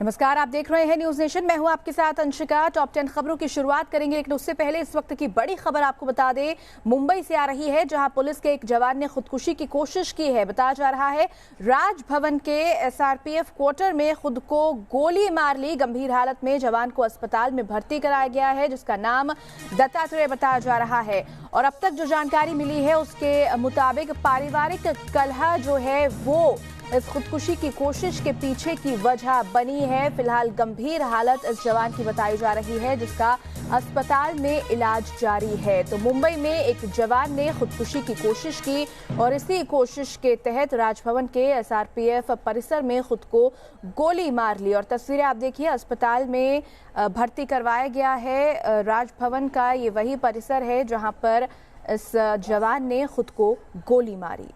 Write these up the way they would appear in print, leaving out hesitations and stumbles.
नमस्कार, आप देख रहे हैं न्यूज नेशन। मैं हूं आपके साथ अंशिका। टॉप 10 खबरों की शुरुआत करेंगे, लेकिन उससे पहले इस वक्त की बड़ी खबर आपको बता दें, मुंबई से आ रही है, जहां पुलिस के एक जवान ने खुदकुशी की कोशिश की है। बताया जा रहा है राजभवन के एसआरपीएफ क्वार्टर में खुद को गोली मार ली। गंभीर हालत में जवान को अस्पताल में भर्ती कराया गया है, जिसका नाम दत्तात्रेय बताया जा रहा है। और अब तक जो जानकारी मिली है उसके मुताबिक पारिवारिक कलह जो है वो इस खुदकुशी की कोशिश के पीछे की वजह बनी है। फिलहाल गंभीर हालत इस जवान की बताई जा रही है, जिसका अस्पताल में इलाज जारी है। तो मुंबई में एक जवान ने खुदकुशी की कोशिश की और इसी कोशिश के तहत राजभवन के एसआरपीएफ परिसर में खुद को गोली मार ली। और तस्वीरें आप देखिए, अस्पताल में भर्ती करवाया गया है। राजभवन का ये वही परिसर है जहां पर इस जवान ने खुद को गोली मारी।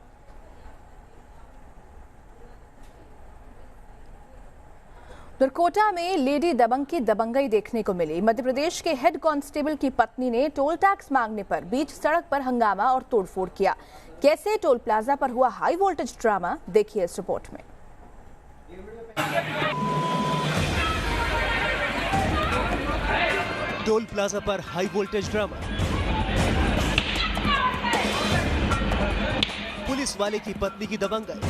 दुर्कोटा में लेडी दबंग की दबंगई देखने को मिली। मध्य प्रदेश के हेड कांस्टेबल की पत्नी ने टोल टैक्स मांगने पर बीच सड़क पर हंगामा और तोड़फोड़ किया। कैसे टोल प्लाजा पर हुआ हाई वोल्टेज ड्रामा, देखिए इस रिपोर्ट में। टोल प्लाजा पर हाई वोल्टेज ड्रामा। पुलिस वाले की पत्नी की दबंगई।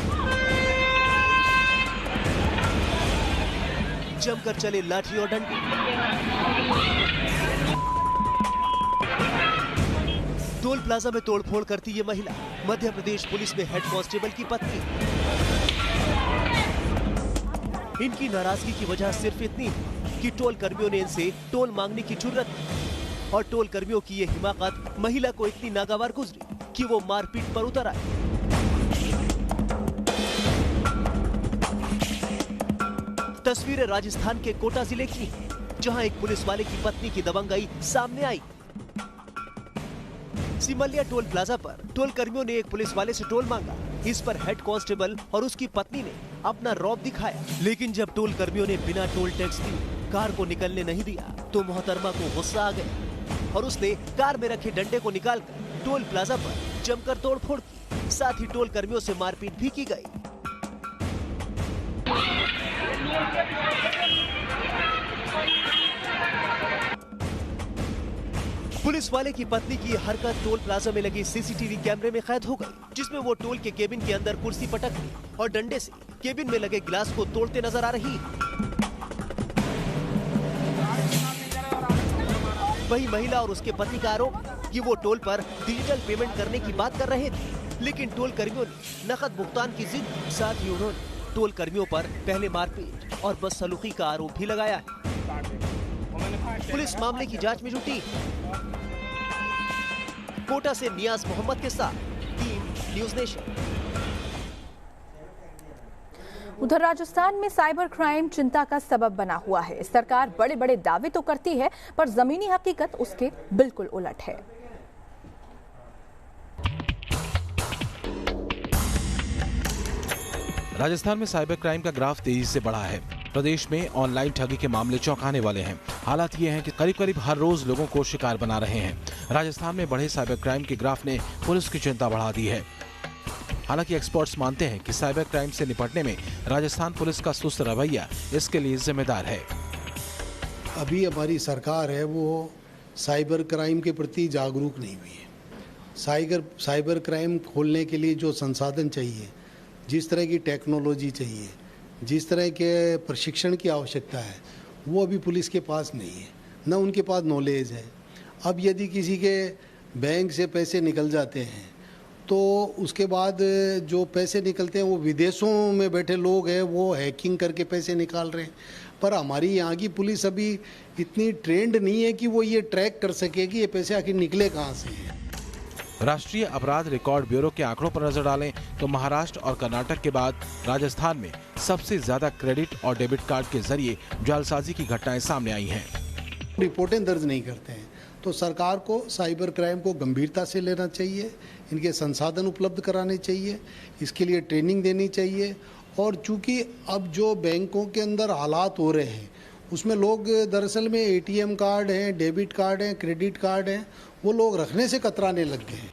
जमकर चले लाठी और डंडे। टोल प्लाजा में तोड़फोड़ करती ये महिला मध्य प्रदेश पुलिस में हेड कांस्टेबल की पत्नी। इनकी नाराजगी की वजह सिर्फ इतनी कि टोल कर्मियों ने इनसे टोल मांगने की जुर्रत की और टोल कर्मियों की ये हिमाकत महिला को इतनी नागवार गुजरी कि वो मारपीट पर उतर आई। तस्वीरें राजस्थान के कोटा जिले की हैं, जहां एक पुलिस वाले की पत्नी की दबंगई सामने आई। सिमलिया टोल प्लाजा पर टोल कर्मियों ने एक पुलिस वाले से टोल मांगा। इस पर हेड कांस्टेबल और उसकी पत्नी ने अपना रौब दिखाया, लेकिन जब टोल कर्मियों ने बिना टोल टैक्स दिए कार को निकलने नहीं दिया तो मोहतरमा को गुस्सा आ गया और उसने कार में रखे डंडे को निकालकर टोल प्लाजा पर जमकर तोड़फोड़ की। साथ ही टोल कर्मियों से मारपीट भी की गई। पुलिस वाले की पत्नी की हरकत टोल प्लाजा में लगी सीसीटीवी कैमरे में कैद हो गई, जिसमें वो टोल के केबिन के अंदर कुर्सी पटकती और डंडे से केबिन में लगे गिलास को तोड़ते नजर आ रही। वही महिला और उसके पति का आरोप कि वो टोल पर डिजिटल पेमेंट करने की बात कर रहे थे, लेकिन टोल कर्मियों ने नकद भुगतान की जिद। साथ ही उन्होंने टोल कर्मियों पर पहले मारपीट और बदसलूकी का आरोप भी लगाया है। पुलिस मामले की जांच में जुटी। कोटा से नियाज मोहम्मद के साथ टीम न्यूज नेशन। उधर राजस्थान में साइबर क्राइम चिंता का सबब बना हुआ है। सरकार बड़े बड़े दावे तो करती है, पर जमीनी हकीकत उसके बिल्कुल उलट है। राजस्थान में साइबर क्राइम का ग्राफ तेजी से बढ़ा है। प्रदेश में ऑनलाइन ठगी के मामले चौंकाने वाले हैं। हालात ये हैं कि करीब करीब हर रोज लोगों को शिकार बना रहे हैं। राजस्थान में बढ़े साइबर क्राइम के ग्राफ ने पुलिस की चिंता बढ़ा दी है। हालांकि एक्सपर्ट्स मानते हैं कि साइबर क्राइम से निपटने में राजस्थान पुलिस का सुस्त रवैया इसके लिए जिम्मेदार है। अभी हमारी सरकार है वो साइबर क्राइम के प्रति जागरूक नहीं हुई है। साइबर क्राइम खोलने के लिए जो संसाधन चाहिए, जिस तरह की टेक्नोलॉजी चाहिए, जिस तरह के प्रशिक्षण की आवश्यकता है, वो अभी पुलिस के पास नहीं है, न उनके पास नॉलेज है। अब यदि किसी के बैंक से पैसे निकल जाते हैं तो उसके बाद जो पैसे निकलते हैं वो विदेशों में बैठे लोग हैं, वो हैकिंग करके पैसे निकाल रहे हैं। पर हमारी यहाँ की पुलिस अभी इतनी ट्रेंड नहीं है कि वो ये ट्रैक कर सके कि ये पैसे आखिर निकले कहाँ से हैं। राष्ट्रीय अपराध रिकॉर्ड ब्यूरो के आंकड़ों पर नजर डालें तो महाराष्ट्र और कर्नाटक के बाद राजस्थान में सबसे ज्यादा क्रेडिट और डेबिट कार्ड के जरिए जालसाजी की घटनाएं सामने आई हैं। रिपोर्टें दर्ज नहीं करते हैं, तो सरकार को साइबर क्राइम को गंभीरता से लेना चाहिए, इनके संसाधन उपलब्ध कराने चाहिए, इसके लिए ट्रेनिंग देनी चाहिए। और चूंकि अब जो बैंकों के अंदर हालात हो रहे हैं उसमें लोग दरअसल में एटीएम कार्ड हैं, डेबिट कार्ड हैं, क्रेडिट कार्ड हैं, वो लोग रखने से कतराने लग गए हैं।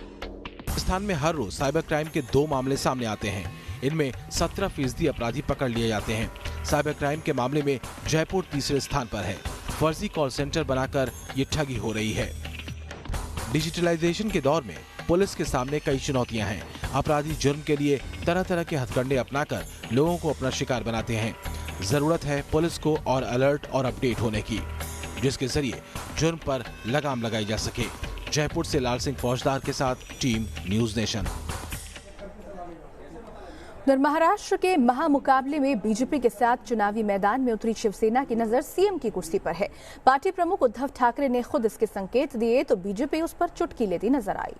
राजस्थान में हर रोज साइबर क्राइम के 2 मामले सामने आते हैं। इनमें 17% अपराधी पकड़ लिए जाते हैं। साइबर क्राइम के मामले में जयपुर तीसरे स्थान पर है। फर्जी कॉल सेंटर बनाकर ये ठगी हो रही है। डिजिटलाइजेशन के दौर में पुलिस के सामने कई चुनौतियां हैं। अपराधी जुर्म के लिए तरह तरह के हथकंडे अपनाकर लोगों को अपना शिकार बनाते हैं। जरूरत है पुलिस को और अलर्ट और अपडेट होने की, जिसके जरिए जुर्म पर लगाम लगाई जा सके। जयपुर से लाल सिंह फौजदार के साथ टीम न्यूज नेशन। उधर महाराष्ट्र के महामुकाबले में बीजेपी के साथ चुनावी मैदान में उतरी शिवसेना की नजर सीएम की कुर्सी पर है। पार्टी प्रमुख उद्धव ठाकरे ने खुद इसके संकेत दिए तो बीजेपी उस पर चुटकी लेती नजर आई।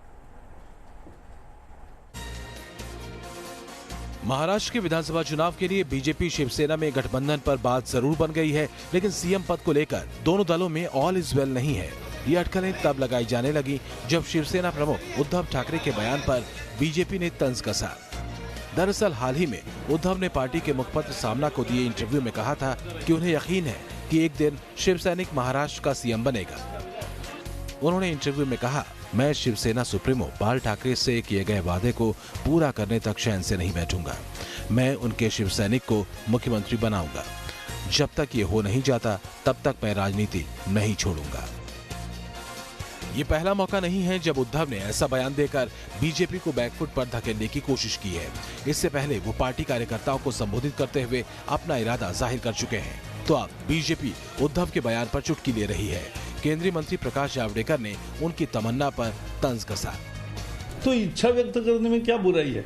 महाराष्ट्र के विधानसभा चुनाव के लिए बीजेपी शिवसेना में गठबंधन पर बात जरूर बन गई है, लेकिन सीएम पद को लेकर दोनों दलों में ऑल इज वेल नहीं है। ये अटकलें तब लगाई जाने लगी जब शिवसेना प्रमुख उद्धव ठाकरे के बयान पर बीजेपी ने तंज कसा। दरअसल हाल ही में उद्धव ने पार्टी के मुखपत्र सामना को दिए इंटरव्यू में कहा था कि उन्हें यकीन है कि एक दिन शिव सैनिक महाराष्ट्र का सीएम बनेगा। उन्होंने इंटरव्यू में कहा, मैं शिवसेना सुप्रीमो बाल ठाकरे से किए गए वादे को पूरा करने तक चैन से नहीं बैठूंगा। मैं उनके शिव सैनिक को मुख्यमंत्री बनाऊंगा। जब तक ये हो नहीं जाता तब तक मैं राजनीति नहीं छोड़ूंगा। ये पहला मौका नहीं है जब उद्धव ने ऐसा बयान देकर बीजेपी को बैकफुट पर धकेलने की कोशिश की है। इससे पहले वो पार्टी कार्यकर्ताओं को संबोधित करते हुए अपना इरादा जाहिर कर चुके हैं। तो अब बीजेपी उद्धव के बयान पर चुटकी ले रही है। केंद्रीय मंत्री प्रकाश जावड़ेकर ने उनकी तमन्ना पर तंज कसा। तो इच्छा व्यक्त करने में क्या बुराई है?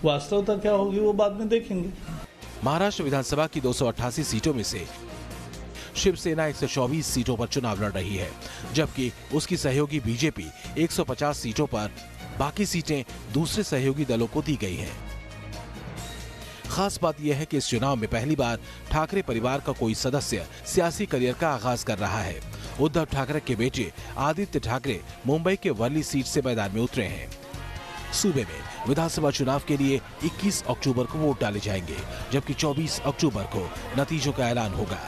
वास्तवता क्या होगी वो बाद में देखेंगे। महाराष्ट्र विधानसभा की 288 सीटों में से शिवसेना 124 सीटों पर चुनाव लड़ रही है, जबकि उसकी सहयोगी बीजेपी 150 सीटों पर, बाकी सीटें दूसरे सहयोगी दलों को दी गई हैं। खास बात यह है कि इस चुनाव में पहली बार ठाकरे परिवार का कोई सदस्य सियासी करियर का आगाज कर रहा है। उद्धव ठाकरे के बेटे आदित्य ठाकरे मुंबई के वर्ली सीट से मैदान में उतरे हैं। सूबे में विधानसभा चुनाव के लिए 21 अक्टूबर को वोट डाले जाएंगे, जबकि 24 अक्टूबर को नतीजों का ऐलान होगा।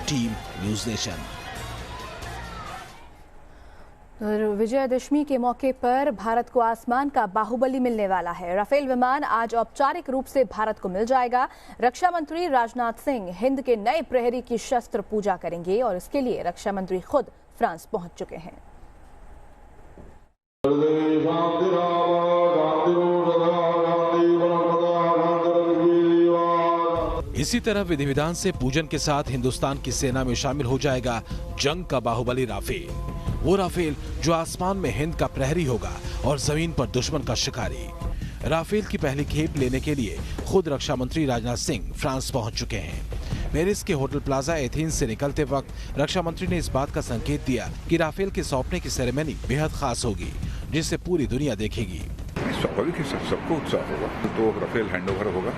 Team news nation. विजयदशमी के मौके पर भारत को आसमान का बाहुबली मिलने वाला है। राफेल विमान आज औपचारिक रूप से भारत को मिल जाएगा। रक्षा मंत्री राजनाथ सिंह हिंद के नए प्रहरी की शस्त्र पूजा करेंगे और इसके लिए रक्षा मंत्री खुद फ्रांस पहुंच चुके हैं। इसी तरह विधि विधान से पूजन के साथ हिंदुस्तान की सेना में शामिल हो जाएगा जंग का बाहुबली राफेल। वो राफेल जो आसमान में हिंद का प्रहरी होगा और जमीन पर दुश्मन का शिकारी। राफेल की पहली खेप लेने के लिए खुद रक्षा मंत्री राजनाथ सिंह फ्रांस पहुंच चुके हैं। पेरिस के होटल प्लाजा एथेंस से निकलते वक्त रक्षा मंत्री ने इस बात का संकेत दिया कि राफेल के सौंपने की सेरेमनी बेहद खास होगी, जिसे पूरी दुनिया देखेगी। स्वाभाविक है, सबको उत्साह होगा। तो राफेल हैंडओवर होगा।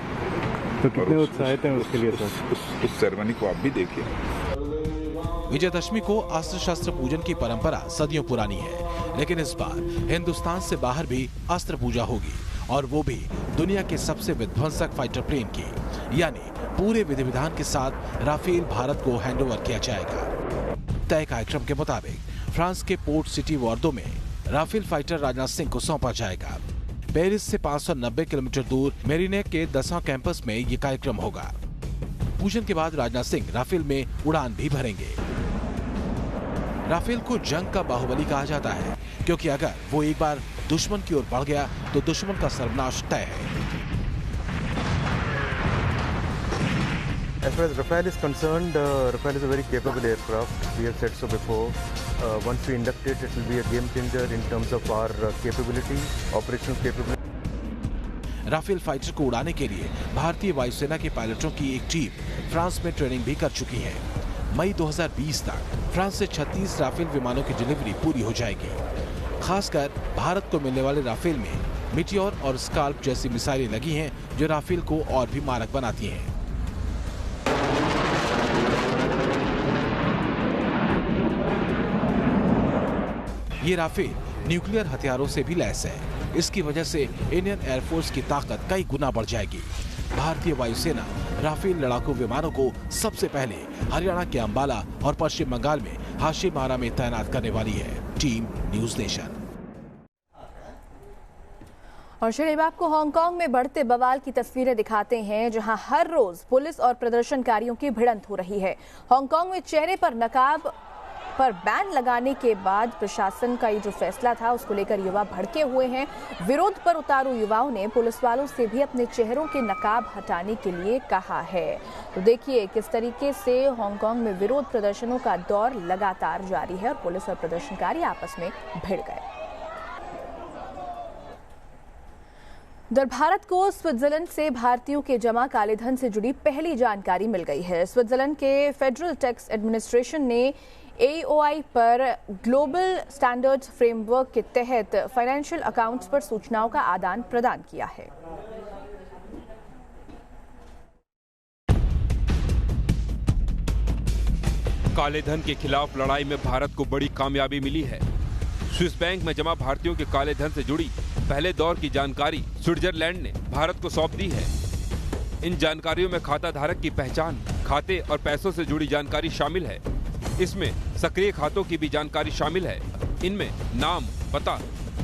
तो कितने उत्साहित हैं उसके लिए? उस सेरेमनी को आप भी देखिए। विजयदशमी को अस्त्र शस्त्र पूजन की परंपरा सदियों पुरानी है, लेकिन इस बार हिंदुस्तान से बाहर भी अस्त्र पूजा होगी, और वो भी दुनिया के सबसे विध्वंसक फाइटर प्लेन की। यानी पूरे विधि विधान के साथ राफेल भारत को हैंडओवर किया जाएगा। तय कार्यक्रम के मुताबिक फ्रांस के पोर्ट सिटी वॉर्दो में राफेल फाइटर राजनाथ सिंह को सौंपा जाएगा। पेरिस से 590 किलोमीटर दूर मेरिनेक के दसां कैंपस में ये कार्यक्रम होगा। पूजन के बाद राजनाथ सिंह राफेल में उड़ान भी भरेंगे। राफेल को जंग का बाहुबली कहा जाता है, क्योंकि अगर वो एक बार दुश्मन की ओर बढ़ गया तो दुश्मन का सर्वनाश तय है। As far as Rafale is concerned, Rafale is a very capable aircraft. We have said so before. Once we induct it, it will be a game changer in terms of our capability, operational capability. Rafale fighter को उड़ाने के लिए भारतीय वायुसेना के पायलटों की एक टीम फ्रांस में ट्रेनिंग भी कर चुकी है। मई 2020 तक फ्रांस से 36 राफेल विमानों की डिलीवरी पूरी हो जाएगी। खासकर भारत को मिलने वाले राफेल में मिटियोर और स्काल्प जैसी मिसाइलें लगी हैं, जो राफेल को और भी मारक बनाती हैं। ये राफेल न्यूक्लियर हथियारों से भी लैस है। इसकी वजह से इंडियन एयरफोर्स की ताकत कई गुना बढ़ जाएगी। भारतीय वायुसेना राफेल लड़ाकू विमानों को सबसे पहले हरियाणा के अंबाला और पश्चिम बंगाल में हाशीमारा में तैनात करने वाली है। Team news nation. और शरीफ आपको हांगकांग में बढ़ते बवाल की तस्वीरें दिखाते हैं, जहां हर रोज पुलिस और प्रदर्शनकारियों की भिड़ंत हो रही है। हांगकांग में चेहरे पर नकाब पर बैन लगाने के बाद प्रशासन का ये जो फैसला था, उसको लेकर युवा भड़के हुए हैं। विरोध पर उतारू युवाओं ने पुलिस वालों से भी अपने चेहरों के नकाब हटाने के लिए कहा है। तो देखिए किस तरीके से हांगकांग में विरोध प्रदर्शनों का दौर लगातार जारी है और पुलिस और प्रदर्शनकारी आपस में भिड़ गए। उधर भारत को स्विट्जरलैंड से भारतीयों के जमा काले धन से जुड़ी पहली जानकारी मिल गई है। स्विट्जरलैंड के फेडरल टैक्स एडमिनिस्ट्रेशन ने AOI पर ग्लोबल स्टैंडर्ड्स फ्रेमवर्क के तहत फाइनेंशियल अकाउंट्स पर सूचनाओं का आदान प्रदान किया है। काले धन के खिलाफ लड़ाई में भारत को बड़ी कामयाबी मिली है। स्विस बैंक में जमा भारतीयों के काले धन से जुड़ी पहले दौर की जानकारी स्विट्जरलैंड ने भारत को सौंप दी है। इन जानकारियों में खाता धारक की पहचान, खाते और पैसों से जुड़ी जानकारी शामिल है। इसमें सक्रिय खातों की भी जानकारी शामिल है। इनमें नाम, पता,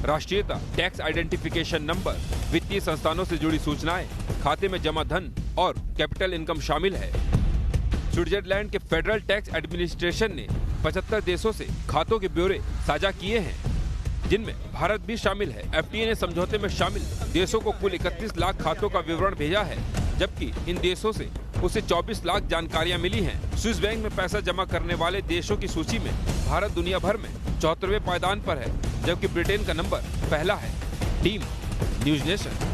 राष्ट्रीयता, टैक्स आइडेंटिफिकेशन नंबर, वित्तीय संस्थानों से जुड़ी सूचनाएं, खाते में जमा धन और कैपिटल इनकम शामिल है। स्विट्जरलैंड के फेडरल टैक्स एडमिनिस्ट्रेशन ने 75 देशों से खातों के ब्यौरे साझा किए हैं, जिनमें भारत भी शामिल है। FTA ने समझौते में शामिल देशों को कुल 31 लाख खातों का विवरण भेजा है, जबकि इन देशों से उसे 24 लाख जानकारियां मिली हैं। स्विस बैंक में पैसा जमा करने वाले देशों की सूची में भारत दुनिया भर में 74वें पायदान पर है, जबकि ब्रिटेन का नंबर पहला है। Team news nation.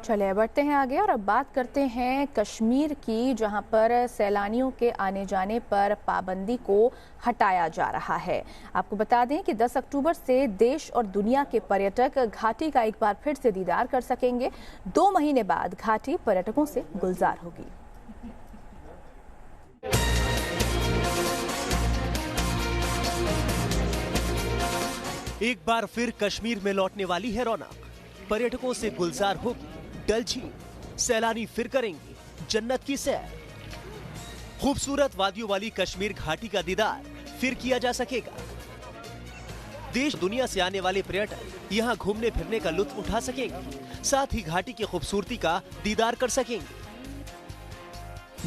चलिए बढ़ते हैं आगे और अब बात करते हैं कश्मीर की, जहां पर सैलानियों के आने जाने पर पाबंदी को हटाया जा रहा है। आपको बता दें कि 10 अक्टूबर से देश और दुनिया के पर्यटक घाटी का एक बार फिर से दीदार कर सकेंगे। 2 महीने बाद घाटी पर्यटकों से गुलजार होगी। एक बार फिर कश्मीर में लौटने वाली है रौनक, पर्यटकों से गुलजार होगी डल झील। सैलानी फिर करेंगे जन्नत की सैर। खूबसूरत वादियों वाली कश्मीर घाटी का दीदार फिर किया जा सकेगा। देश दुनिया से आने वाले पर्यटक यहां घूमने फिरने का लुत्फ उठा सकेंगे, साथ ही घाटी की खूबसूरती का दीदार कर सकेंगे।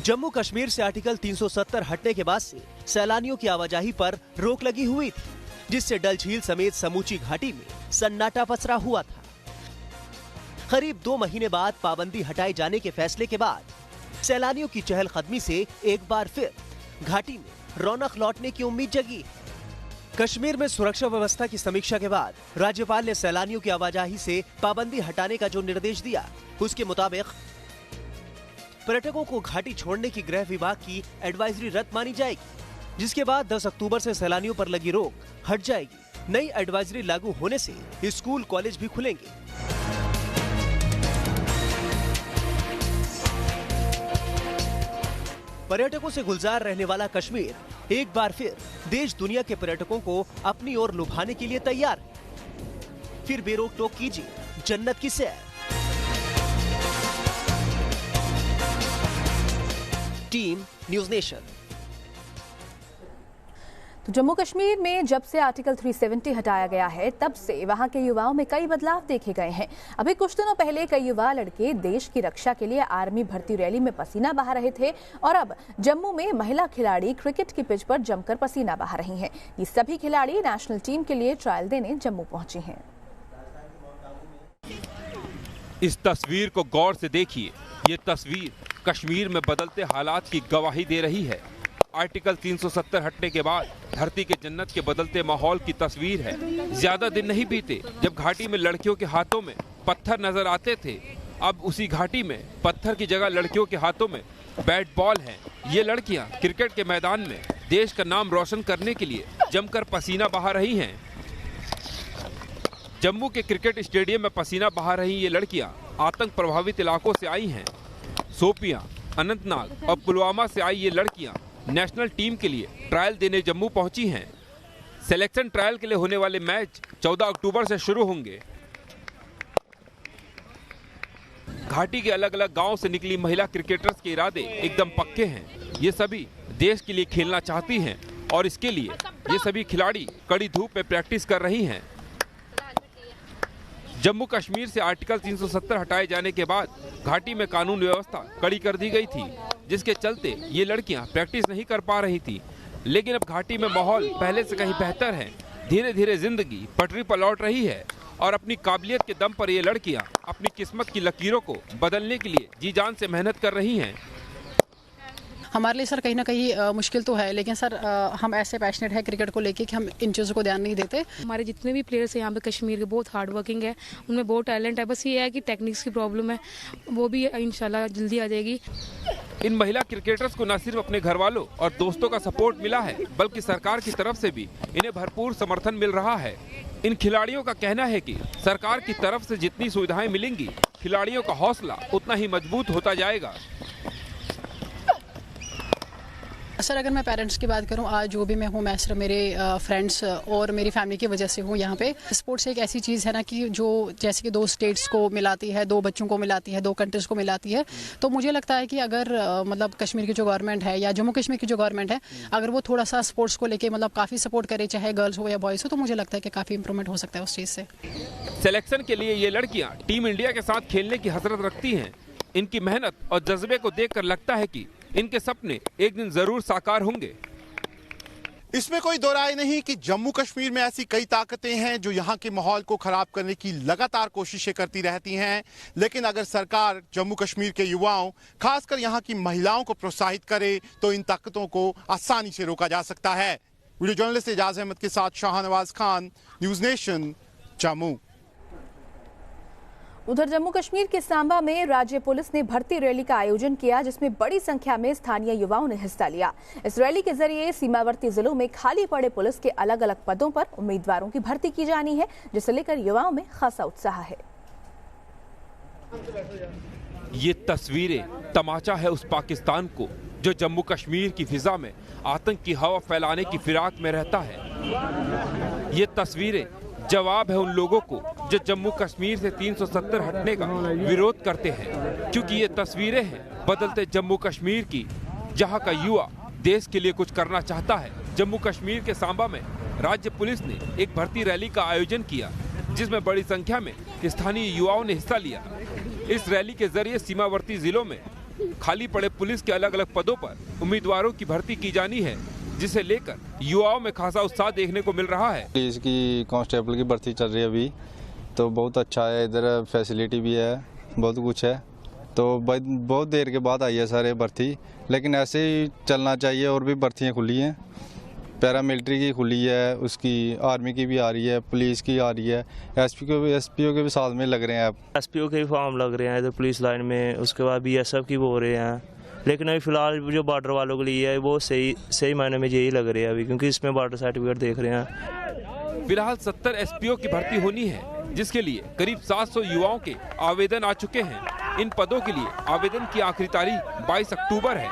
जम्मू कश्मीर से आर्टिकल 370 हटने के बाद से सैलानियों की आवाजाही पर रोक लगी हुई थी, जिससे डल झील समेत समूची घाटी में सन्नाटा पसरा हुआ था। करीब 2 महीने बाद पाबंदी हटाए जाने के फैसले के बाद सैलानियों की चहलकदमी से एक बार फिर घाटी में रौनक लौटने की उम्मीद जगी। कश्मीर में सुरक्षा व्यवस्था की समीक्षा के बाद राज्यपाल ने सैलानियों की आवाजाही से पाबंदी हटाने का जो निर्देश दिया, उसके मुताबिक पर्यटकों को घाटी छोड़ने की गृह विभाग की एडवाइजरी रद्द मानी जाएगी, जिसके बाद 10 अक्टूबर से सैलानियों पर लगी रोक हट जाएगी। नई एडवाइजरी लागू होने से स्कूल कॉलेज भी खुलेंगे। पर्यटकों से गुलजार रहने वाला कश्मीर एक बार फिर देश दुनिया के पर्यटकों को अपनी ओर लुभाने के लिए तैयार है। फिर बेरोक टोक कीजिए जन्नत की सैर। Team news nation. तो जम्मू कश्मीर में जब से आर्टिकल 370 हटाया गया है, तब से वहां के युवाओं में कई बदलाव देखे गए हैं। अभी कुछ दिनों पहले कई युवा लड़के देश की रक्षा के लिए आर्मी भर्ती रैली में पसीना बहा रहे थे, और अब जम्मू में महिला खिलाड़ी क्रिकेट की पिच पर जमकर पसीना बहा रही हैं। ये सभी खिलाड़ी नेशनल टीम के लिए ट्रायल देने जम्मू पहुंची हैं। इस तस्वीर को गौर से देखिए। ये तस्वीर कश्मीर में बदलते हालात की गवाही दे रही है। आर्टिकल 370 हटने के बाद धरती के जन्नत के बदलते माहौल की तस्वीर है। ज्यादा दिन नहीं बीते जब घाटी में लड़कियों के हाथों में पत्थर नजर आते थे। अब उसी घाटी में पत्थर की जगह लड़कियों के हाथों में बैट बॉल हैं। ये लड़कियां क्रिकेट के मैदान में देश का नाम रोशन करने के लिए जमकर पसीना बहा रही हैं। जम्मू के क्रिकेट स्टेडियम में पसीना बहा रही ये लड़कियां आतंक प्रभावित इलाकों से आई हैं। शोपियां, अनंतनाग और पुलवामा से आई ये लड़कियां नेशनल टीम के लिए ट्रायल देने जम्मू पहुंची हैं। सिलेक्शन ट्रायल के लिए होने वाले मैच 14 अक्टूबर से शुरू होंगे। घाटी के अलग अलग गांव से निकली महिला क्रिकेटर्स के इरादे एकदम पक्के हैं। ये सभी देश के लिए खेलना चाहती हैं और इसके लिए ये सभी खिलाड़ी कड़ी धूप में प्रैक्टिस कर रही हैं। जम्मू कश्मीर से आर्टिकल 370 हटाए जाने के बाद घाटी में कानून व्यवस्था कड़ी कर दी गई थी, जिसके चलते ये लड़कियां प्रैक्टिस नहीं कर पा रही थी। लेकिन अब घाटी में माहौल पहले से कहीं बेहतर है। धीरे धीरे जिंदगी पटरी पर लौट रही है और अपनी काबिलियत के दम पर ये लड़कियां अपनी किस्मत की लकीरों को बदलने के लिए जी जान से मेहनत कर रही हैं। हमारे लिए सर कहीं ना कहीं मुश्किल तो है, लेकिन सर हम ऐसे पैशनेट है क्रिकेट को लेके कि हम इन चीज़ों को ध्यान नहीं देते। हमारे जितने भी प्लेयर्स हैं यहाँ पे कश्मीर के बहुत हार्ड वर्किंग है, उनमें बहुत टैलेंट है। बस ये है कि टेक्निक्स की प्रॉब्लम है, वो भी इंशाल्लाह जल्दी आ जाएगी। इन महिला क्रिकेटर्स को न सिर्फ अपने घर वालों और दोस्तों का सपोर्ट मिला है, बल्कि सरकार की तरफ से भी इन्हें भरपूर समर्थन मिल रहा है। इन खिलाड़ियों का कहना है कि सरकार की तरफ से जितनी सुविधाएं मिलेंगी, खिलाड़ियों का हौसला उतना ही मजबूत होता जाएगा। सर अगर मैं पेरेंट्स की बात करूं, आज जो भी मैं हूं, मैं सिर्फ मेरे फ्रेंड्स और मेरी फैमिली की वजह से हूं यहाँ पे। स्पोर्ट्स एक ऐसी चीज़ है ना कि जो जैसे कि 2 स्टेट्स को मिलाती है, 2 बच्चों को मिलाती है, 2 कंट्रीज़ को मिलाती है। तो मुझे लगता है कि अगर मतलब कश्मीर की जो गवर्नमेंट है या जम्मू कश्मीर की जो गवर्नमेंट है, अगर वो थोड़ा सा स्पोर्ट्स को लेके मतलब काफ़ी सपोर्ट करे, चाहे गर्ल्स हो या बॉयज़ हो, तो मुझे लगता है कि काफ़ी इंप्रूवमेंट हो सकता है उस चीज़ से। सिलेक्शन के लिए ये लड़कियाँ टीम इंडिया के साथ खेलने की हसरत रखती हैं। इनकी मेहनत और जज्बे को देखकर लगता है कि इनके सपने एक दिन जरूर साकार होंगे। इसमें कोई दो राय नहीं कि जम्मू कश्मीर में ऐसी कई ताकतें हैं जो यहाँ के माहौल को खराब करने की लगातार कोशिशें करती रहती हैं। लेकिन अगर सरकार जम्मू कश्मीर के युवाओं, खासकर यहाँ की महिलाओं को प्रोत्साहित करे तो इन ताकतों को आसानी से रोका जा सकता है। वीडियो जर्नलिस्ट एजाज अहमद के साथ शाहनवाज खान, न्यूज नेशन, जम्मू। उधर जम्मू कश्मीर के सांबा में राज्य पुलिस ने भर्ती रैली का आयोजन किया, जिसमें बड़ी संख्या में स्थानीय युवाओं ने हिस्सा लिया। इस रैली के जरिए सीमावर्ती जिलों में खाली पड़े पुलिस के अलग अलग पदों पर उम्मीदवारों की भर्ती की जानी है, जिसे लेकर युवाओं में खासा उत्साह है। ये तस्वीरें तमाचा है उस पाकिस्तान को जो जम्मू कश्मीर की फिजा में आतंक की हवा फैलाने की फिराक में रहता है। ये तस्वीरें जवाब है उन लोगों को जो जम्मू कश्मीर से 370 हटने का विरोध करते हैं, क्योंकि ये तस्वीरें हैं बदलते जम्मू कश्मीर की, जहां का युवा देश के लिए कुछ करना चाहता है। जम्मू कश्मीर के सांबा में राज्य पुलिस ने एक भर्ती रैली का आयोजन किया, जिसमें बड़ी संख्या में स्थानीय युवाओं ने हिस्सा लिया। इस रैली के जरिए सीमावर्ती जिलों में खाली पड़े पुलिस के अलग अलग पदों पर उम्मीदवारों की भर्ती की जानी है, जिसे लेकर युवाओं में खासा उत्साह देखने को मिल रहा है। पुलिस की कांस्टेबल की भर्ती चल रही है अभी, तो बहुत अच्छा है। इधर फैसिलिटी भी है, बहुत कुछ है। तो बहुत देर के बाद आई है सारे भर्ती, लेकिन ऐसे ही चलना चाहिए। और भी भर्तियाँ खुली हैं, पैरामिलिट्री की खुली है, उसकी आर्मी की भी आ रही है, पुलिस की आ रही है, एसपीओ के भी साथ में लग रहे हैं। अब एसपीओ के भी फॉर्म लग रहे हैं इधर पुलिस लाइन में, उसके बाद BSF की वो हो रहे हैं। लेकिन अभी फिलहाल जो बॉर्डर वालों के लिए है वो सही मायने में यही लग रहे हैं अभी, क्योंकि इसमें बॉर्डर सर्टिफिकेट देख रहे हैं। फिलहाल 70 SPO की भर्ती होनी है, जिसके लिए करीब 700 युवाओं के आवेदन आ चुके हैं। इन पदों के लिए आवेदन की आखिरी तारीख 22 अक्टूबर है।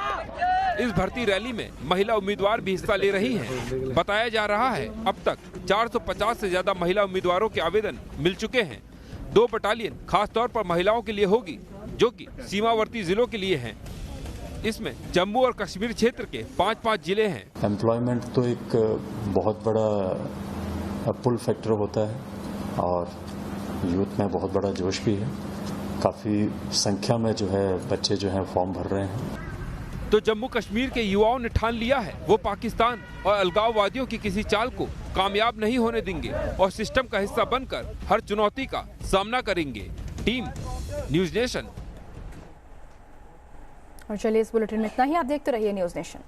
इस भर्ती रैली में महिला उम्मीदवार भी हिस्सा ले रही हैं। बताया जा रहा है अब तक 450 से ज्यादा महिला उम्मीदवारों के आवेदन मिल चुके हैं। 2 बटालियन खास तौर पर महिलाओं के लिए होगी, जो कि सीमावर्ती जिलों के लिए हैं। इसमें जम्मू और कश्मीर क्षेत्र के 5-5 जिले हैं। एम्प्लॉयमेंट तो एक बहुत बड़ा पुल फैक्टर होता है और यूथ में बहुत बड़ा जोश भी है। काफ़ी संख्या में जो है बच्चे जो हैं फॉर्म भर रहे हैं। तो जम्मू कश्मीर के युवाओं ने ठान लिया है वो पाकिस्तान और अलगाववादियों की किसी चाल को कामयाब नहीं होने देंगे और सिस्टम का हिस्सा बनकर हर चुनौती का सामना करेंगे। Team news nation. और चलिए इस बुलेटिन में इतना ही। आप देखते रहिए न्यूज नेशन।